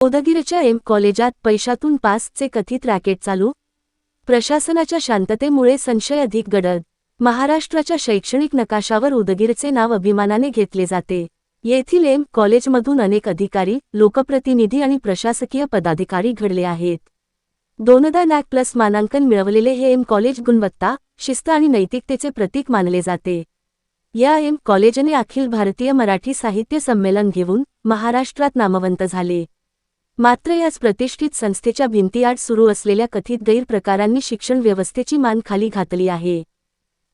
उदगीरच्या M कॉलेजात पैशातून पासचे कथित रॅकेट चालू. प्रशासनाच्या शांततेमुळे संशय अधिक गडद. महाराष्ट्राच्या शैक्षणिक नकाशावर उदगीरचे नाव अभिमानाने घेतले जाते. येथील एम कॉलेजमधून अनेक अधिकारी, लोकप्रतिनिधी आणि प्रशासकीय पदाधिकारी घडले आहेत. दोनदा नॅक प्लस मानांकन मिळवलेले हे एम कॉलेज गुणवत्ता, शिस्त आणि नैतिकतेचे प्रतीक मानले जाते. या एम कॉलेजने अखिल भारतीय मराठी साहित्य संमेलन घेऊन महाराष्ट्रात नामवंत झाले. मात्र याच प्रतिष्ठित संस्थेच्या भिंतीआड सुरू असलेल्या कथित गैरप्रकारांनी शिक्षण व्यवस्थेची मान खाली घातली आहे.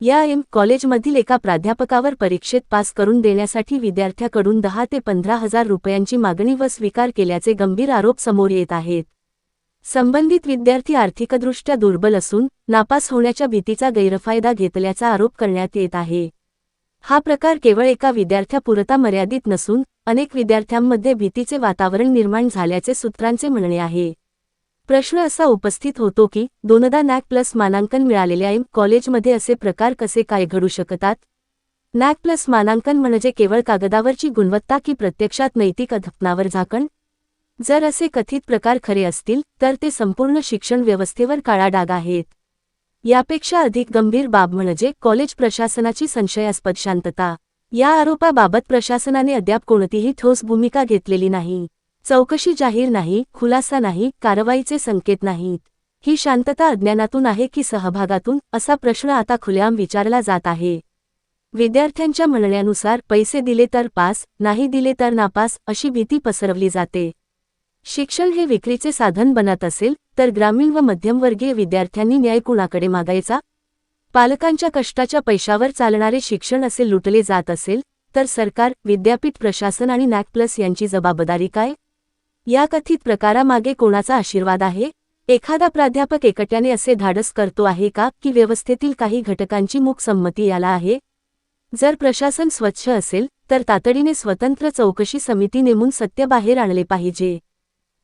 या एम कॉलेजमधील एका प्राध्यापकावर परीक्षेत पास करून देण्यासाठी विद्यार्थ्याकडून 10 ते 15 हजार रुपयांची मागणी व स्वीकार केल्याचे गंभीर आरोप समोर येत आहेत. संबंधित विद्यार्थी आर्थिकदृष्ट्या दुर्बल असून नापास होण्याच्या भीतीचा गैरफायदा घेतल्याचा आरोप करण्यात येत आहे. हा प्रकार केवळ एका विद्यार्थ्यापुरता मर्यादित नसून अनेक विद्यार्थ्यांमध्ये भीतीचे वातावरण निर्माण झाल्याचे सूत्रांचे म्हणणे आहे. प्रश्न असा उपस्थित होतो की दोनदा नॅक प्लस मानांकन मिळालेल्या एम कॉलेजमध्ये असे प्रकार कसे काय घडू शकतात? नॅक प्लस मानांकन म्हणजे केवळ कागदावरची गुणवत्ता की प्रत्यक्षात नैतिक अधपतनावर झाकण? जर असे कथित प्रकार खरे असतील तर ते संपूर्ण शिक्षण व्यवस्थेवर काळा डाग आहेत. यापेक्षा अधिक गंभीर बाब म्हणजे कॉलेज प्रशासनाची संशयास्पद शांतता. या आरोपाबाबत प्रशासनाने अद्याप कोणतीही ठोस भूमिका घेतलेली नाही. चौकशी जाहीर नाही, खुलासा नाही, कारवाईचे संकेत नाहीत. ही शांतता अज्ञानातून आहे की सहभागातून, असा प्रश्न आता खुलेआम विचारला जात आहे. विद्यार्थ्यांच्या म्हणण्यानुसार पैसे दिले तर पास, नाही दिले तर नापास, अशी भीती पसरवली जाते. शिक्षण हे विक्रीचे साधन बनत असेल तर ग्रामीण व मध्यमवर्गीय विद्यार्थ्यांनी न्याय कुणाकडे मागायचा? पालकांच्या कष्टाच्या पैशावर चालणारे शिक्षण असे लुटले जात असेल तर सरकार, विद्यापीठ प्रशासन आणि नॅक प्लस यांची जबाबदारी काय? या कथित प्रकारामागे कोणाचा आशीर्वाद आहे? एखादा प्राध्यापक एकट्याने असे धाडस करतो आहे का की व्यवस्थेतील काही घटकांची मूक संमती याला आहे? जर प्रशासन स्वच्छ असेल तर तातडीने स्वतंत्र चौकशी समिती नेमून सत्य बाहेर आणले पाहिजे.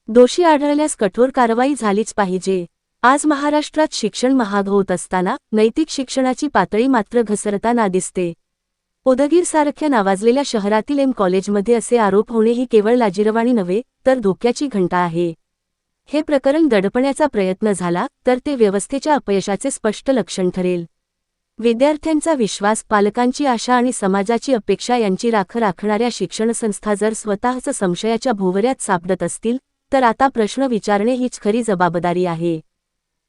दोषी आढळल्यास कठोर कारवाई झालीच पाहिजे. आज महाराष्ट्रात शिक्षण महाग होत असताना नैतिक शिक्षणाची पातळी मात्र घसरताना दिसते. उदगीरसारख्या नावाजलेल्या शहरातील एम कॉलेजमध्ये असे आरोप होणे ही केवळ लाजिरवाणी नव्हे तर धोक्याची घंटा आहे. हे प्रकरण दडपण्याचा प्रयत्न झाला तर ते व्यवस्थेच्या अपयशाचे स्पष्ट लक्षण ठरेल. विद्यार्थ्यांचा विश्वास, पालकांची आशा आणि समाजाची अपेक्षा यांची राख राखणाऱ्या शिक्षणसंस्था जर स्वतःच संशयाच्या भोवऱ्यात सापडत असतील तर आता प्रश्न विचारणे हीच खरी जबाबदारी आहे.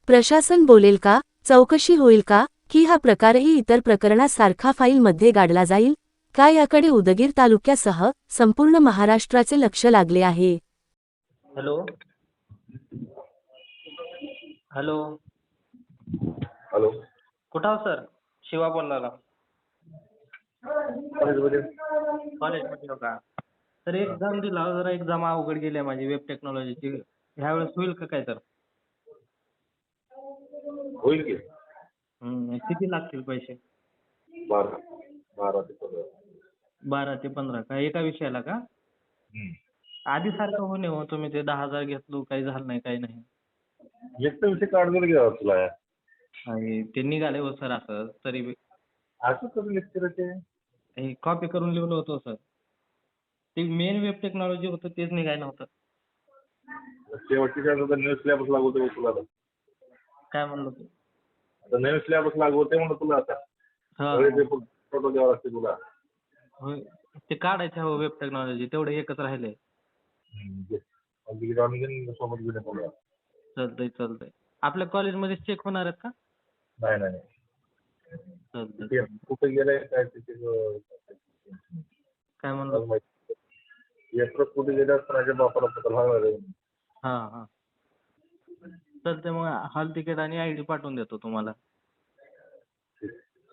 प्रशासन बोलेल का? चौकशी होईल का? की हा प्रकारही इतर प्रकरणासारखा फाईलमध्ये गाडला जाईल? का याकडे उदगीर तालुक्यासह संपूर्ण महाराष्ट्राचे लक्ष लागले आहे? हॅलो हॅलो हॅलो कुठं आहो सर? शिवा बोलला. कॉलेजमध्ये कॉलेजमध्ये हो का? तर एक्झाम दिला, जरा एक्झाम अवघड गेली आहे माझी वेब टेक्नॉलॉजीची. ह्यावेळेस होईल का काय? तर होईल की किती लागतील पैसे? 12 ते 15. 12 ते 15 का एका विषयाला का? आधी सारखं होणे हो, तुम्ही ते 10,000 घेतलो, काही झालं नाही, काही नाही. एकटा विषय काढून घ्या तुला. आणि ते निघाले हो सर असं तरी बी. असं कसं लेक्चर ते हे कॉपी करून लिहिलं होतं सर. ते मेन वेब टेक्नॉलॉजी होतं तेच निघायला नव्हतं. शेवटची काय होतं, नवीन सिलेबस लागू होते तुला आता. काय म्हणलं तू? आता नवीन सिलेबस लागू होते म्हणून तुला आता हा फोटो द्यावा लागते तुला. होय, ते काढायचं हो वेब टेक्नॉलॉजी, तेवढं एकच राहिलंय. सोबत घेऊन बोला. चालतंय. आपल्या कॉलेजमध्ये चेक होणार आहेत का? नाही चालतंय. कुठे गेलंय काय तिथे काय म्हणलं? एकच कुठे गेल्यास माझ्या बापाला पत्र लागणार आहे. हा चालतंय, मग हॉल तिकीट आणि ID पाठवून देतो तुम्हाला.